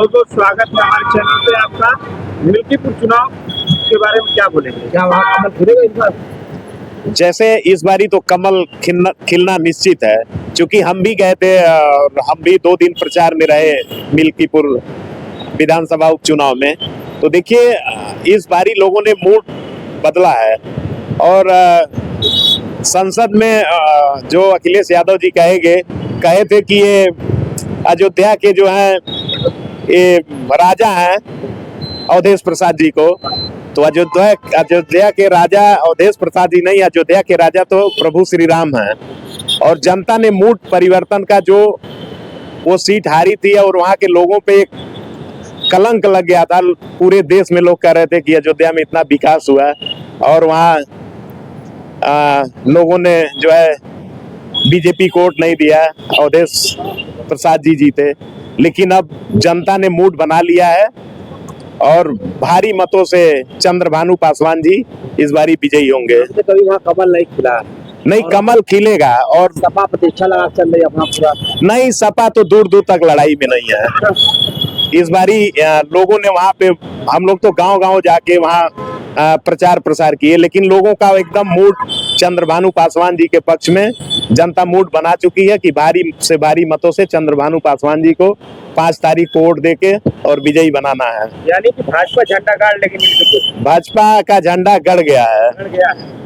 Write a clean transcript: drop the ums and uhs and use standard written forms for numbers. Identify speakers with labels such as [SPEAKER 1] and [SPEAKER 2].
[SPEAKER 1] बहुत बहुत स्वागत है हमारे चैनल पे आपका। मिल्कीपुर चुनाव के बारे में क्या बोलेंगे, क्या वहाँ कमल खिलेगा इस बार?
[SPEAKER 2] जैसे इस बारी तो कमल खिलना निश्चित है, क्योंकि हम भी गए थे और हम भी 2 दिन प्रचार में रहे मिल्कीपुर विधानसभा उपचुनाव में। तो देखिए इस बारी लोगों ने मूड बदला है और संसद में जो अखिलेश यादव जी कहे थे कि ये अयोध्या के जो हैं ये राजा हैं अवधेश प्रसाद जी को, तो अयोध्या के राजा अवधेश प्रसाद जी नहीं, अयोध्या के राजा तो प्रभु श्री राम हैं। और जनता ने मूड परिवर्तन का जो वो सीट हारी थी और वहाँ के लोगों पे एक कलंक लग गया था। पूरे देश में लोग कह रहे थे कि अयोध्या में इतना विकास हुआ और वहाँ लोगों ने जो है बीजेपी को वोट नहीं दिया, अवधेश प्रसाद जी जीते। लेकिन अब जनता ने मूड बना लिया है और भारी मतों से चंद्रभानु पासवान जी इस बारी विजयी होंगे।
[SPEAKER 1] कभी वहाँ कमल नहीं खिला?
[SPEAKER 2] नहीं, कमल खिलेगा। और
[SPEAKER 1] सपा प्रतीक्षा लगा चल रही अपना पूरा?
[SPEAKER 2] नहीं, सपा तो दूर दूर तक लड़ाई में नहीं है। इस बारी लोगों ने वहाँ पे, हम लोग तो गांव-गांव जाके वहाँ प्रचार प्रसार किए, लेकिन लोगों का एकदम मूड चंद्रभानु पासवान जी के पक्ष में जनता मूड बना चुकी है कि भारी से भारी मतों से चंद्रभानु पासवान जी को 5 तारीख को वोट देके और विजयी बनाना है।
[SPEAKER 1] यानी कि भाजपा झंडा गाड़ लेकिन
[SPEAKER 2] भाजपा का झंडा गड़ गया है।
[SPEAKER 1] धन्यवाद।